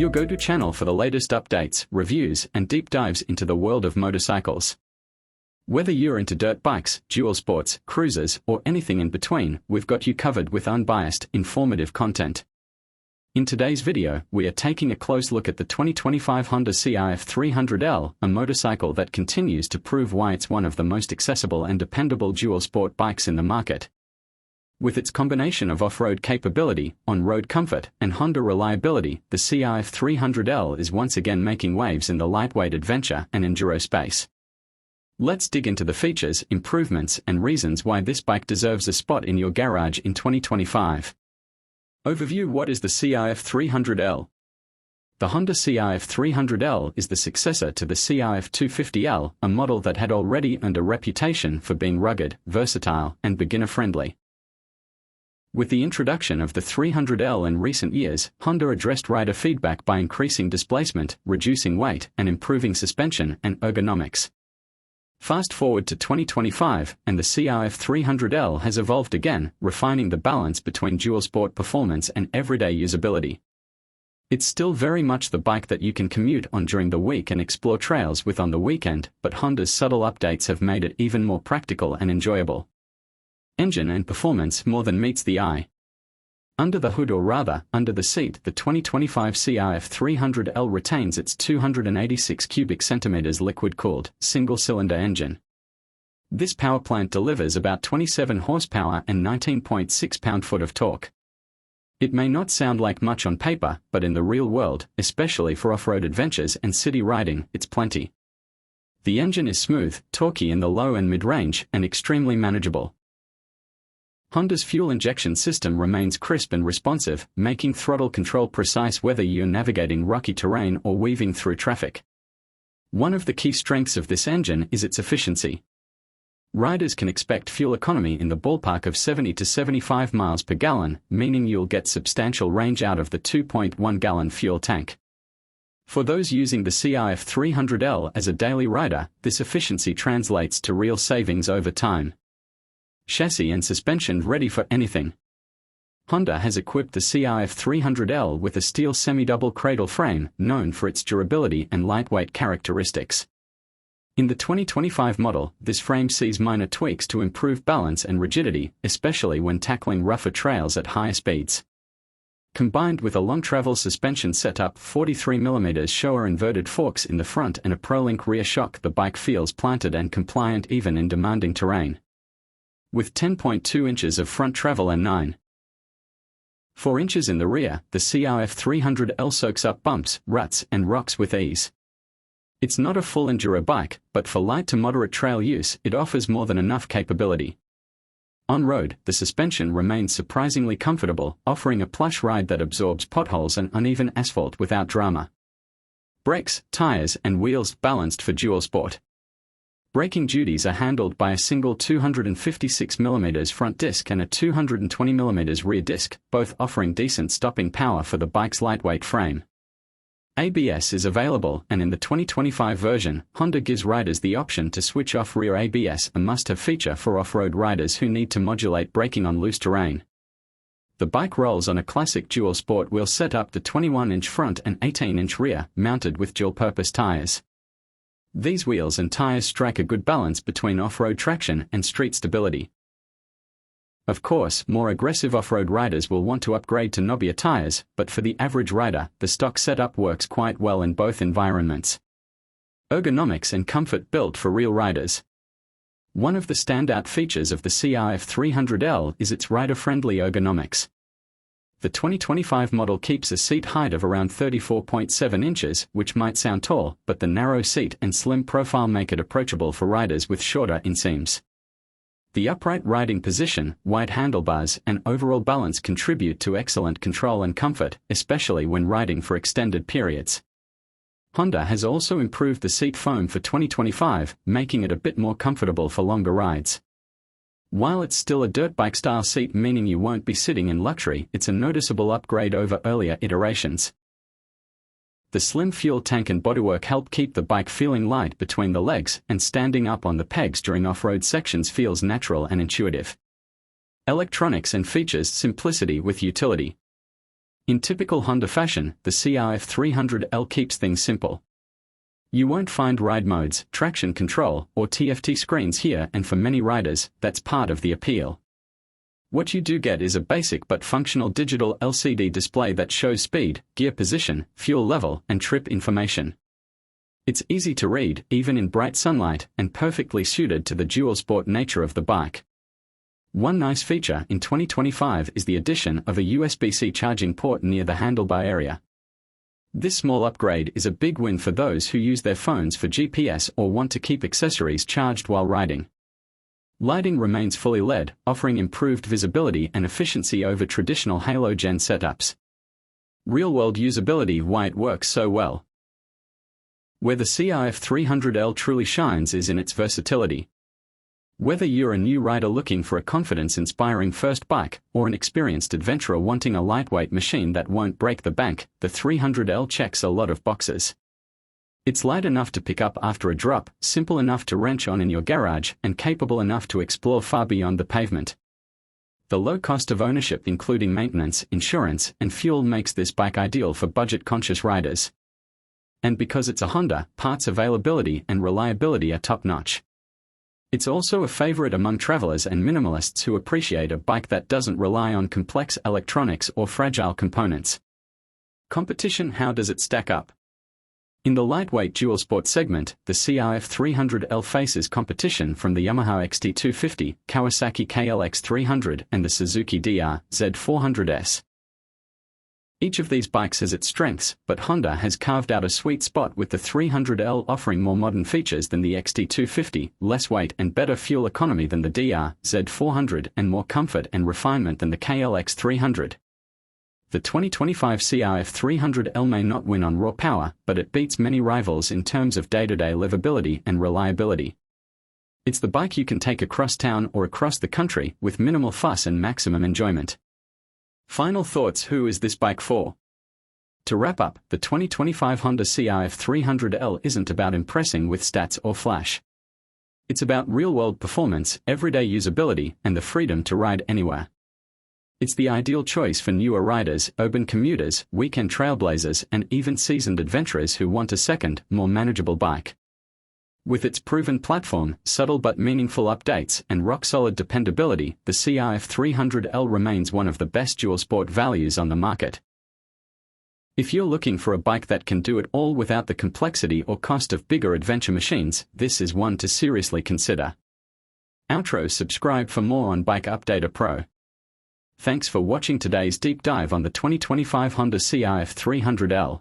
your go-to channel for the latest updates, reviews, and deep dives into the world of motorcycles. Whether you're into dirt bikes, dual sports, cruisers, or anything in between, we've got you covered with unbiased, informative content. In today's video, we are taking a close look at the 2025 Honda CRF300L, a motorcycle that continues to prove why it's one of the most accessible and dependable dual sport bikes in the market. With its combination of off-road capability, on-road comfort, and Honda reliability, the CRF300L is once again making waves in the lightweight adventure and enduro space. Let's dig into the features, improvements, and reasons why this bike deserves a spot in your garage in 2025. Overview: what is the CRF300L? The Honda CRF300L is the successor to the CRF250L, a model that had already earned a reputation for being rugged, versatile, and beginner-friendly. With the introduction of the 300L in recent years, Honda addressed rider feedback by increasing displacement, reducing weight, and improving suspension and ergonomics. Fast forward to 2025, and the CRF300L has evolved again, refining the balance between dual sport performance and everyday usability. It's still very much the bike that you can commute on during the week and explore trails with on the weekend, but Honda's subtle updates have made it even more practical and enjoyable. Engine and performance more than meets the eye. Under the hood, or rather, under the seat, the 2025 CRF300L retains its 286 cubic centimeters liquid-cooled, single-cylinder engine. This power plant delivers about 27 horsepower and 19.6 pound-foot of torque. It may not sound like much on paper, but in the real world, especially for off-road adventures and city riding, it's plenty. The engine is smooth, torquey in the low and mid-range, and extremely manageable. Honda's fuel injection system remains crisp and responsive, making throttle control precise whether you're navigating rocky terrain or weaving through traffic. One of the key strengths of this engine is its efficiency. Riders can expect fuel economy in the ballpark of 70 to 75 miles per gallon, meaning you'll get substantial range out of the 2.1-gallon fuel tank. For those using the CRF300L as a daily rider, this efficiency translates to real savings over time. Chassis and suspension ready for anything. Honda has equipped the CRF300L with a steel semi-double cradle frame, known for its durability and lightweight characteristics. In the 2025 model, this frame sees minor tweaks to improve balance and rigidity, especially when tackling rougher trails at higher speeds. Combined with a long-travel suspension setup, 43mm Showa inverted forks in the front and a ProLink rear shock, the bike feels planted and compliant even in demanding terrain. With 10.2 inches of front travel and 9.4 inches in the rear, the CRF300L soaks up bumps, ruts, and rocks with ease. It's not a full enduro bike, but for light to moderate trail use, it offers more than enough capability. On-road, the suspension remains surprisingly comfortable, offering a plush ride that absorbs potholes and uneven asphalt without drama. Brakes, tires, and wheels balanced for dual sport. Braking duties are handled by a single 256mm front disc and a 220mm rear disc, both offering decent stopping power for the bike's lightweight frame. ABS is available, and in the 2025 version, Honda gives riders the option to switch off rear ABS, a must-have feature for off-road riders who need to modulate braking on loose terrain. The bike rolls on a classic dual sport wheel setup, the 21-inch front and 18-inch rear, mounted with dual-purpose tires. These wheels and tires strike a good balance between off-road traction and street stability. Of course, more aggressive off-road riders will want to upgrade to knobbier tires, but for the average rider, the stock setup works quite well in both environments. Ergonomics and comfort built for real riders. One of the standout features of the CRF300L is its rider-friendly ergonomics. The 2025 model keeps a seat height of around 34.7 inches, which might sound tall, but the narrow seat and slim profile make it approachable for riders with shorter inseams. The upright riding position, wide handlebars, and overall balance contribute to excellent control and comfort, especially when riding for extended periods. Honda has also improved the seat foam for 2025, making it a bit more comfortable for longer rides. While it's still a dirt bike style seat, meaning you won't be sitting in luxury, it's a noticeable upgrade over earlier iterations. The slim fuel tank and bodywork help keep the bike feeling light between the legs, and standing up on the pegs during off-road sections feels natural and intuitive. Electronics and features simplicity with utility. In typical Honda fashion, the CRF300L keeps things simple. You won't find ride modes, traction control, or TFT screens here, and for many riders, that's part of the appeal. What you do get is a basic but functional digital LCD display that shows speed, gear position, fuel level, and trip information. It's easy to read, even in bright sunlight, and perfectly suited to the dual sport nature of the bike. One nice feature in 2025 is the addition of a USB-C charging port near the handlebar area. This small upgrade is a big win for those who use their phones for GPS or want to keep accessories charged while riding. Lighting remains fully LED, offering improved visibility and efficiency over traditional halogen setups. Real-world usability: why it works so well. Where the CRF300L truly shines is in its versatility. Whether you're a new rider looking for a confidence-inspiring first bike, or an experienced adventurer wanting a lightweight machine that won't break the bank, the 300L checks a lot of boxes. It's light enough to pick up after a drop, simple enough to wrench on in your garage, and capable enough to explore far beyond the pavement. The low cost of ownership, including maintenance, insurance, and fuel, makes this bike ideal for budget-conscious riders. And because it's a Honda, parts availability and reliability are top-notch. It's also a favorite among travelers and minimalists who appreciate a bike that doesn't rely on complex electronics or fragile components. Competition: how does it stack up? In the lightweight dual sport segment, the CRF300L faces competition from the Yamaha XT250, Kawasaki KLX300, and the Suzuki Z400S. Each of these bikes has its strengths, but Honda has carved out a sweet spot with the 300L, offering more modern features than the XT250, less weight and better fuel economy than the Z400, and more comfort and refinement than the KLX300. The 2025 CRF300L may not win on raw power, but it beats many rivals in terms of day-to-day livability and reliability. It's the bike you can take across town or across the country with minimal fuss and maximum enjoyment. Final thoughts: who is this bike for? To wrap up, the 2025 Honda CRF300L isn't about impressing with stats or flash. It's about real-world performance, everyday usability, and the freedom to ride anywhere. It's the ideal choice for newer riders, urban commuters, weekend trailblazers, and even seasoned adventurers who want a second, more manageable bike. With its proven platform, subtle but meaningful updates, and rock-solid dependability, the CRF300L remains one of the best dual sport values on the market. If you're looking for a bike that can do it all without the complexity or cost of bigger adventure machines, this is one to seriously consider. Outro: subscribe for more on Bike Updater Pro. Thanks for watching today's deep dive on the 2025 Honda CRF300L.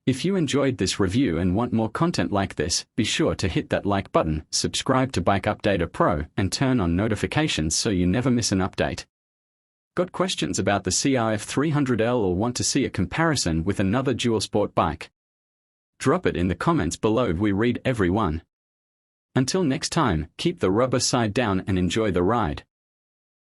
If you enjoyed this review and want more content like this, be sure to hit that like button, subscribe to Bike Updater Pro, and turn on notifications so you never miss an update. Got questions about the CRF300L or want to see a comparison with another dual sport bike? Drop it in the comments below, we read every one. Until next time, keep the rubber side down and enjoy the ride.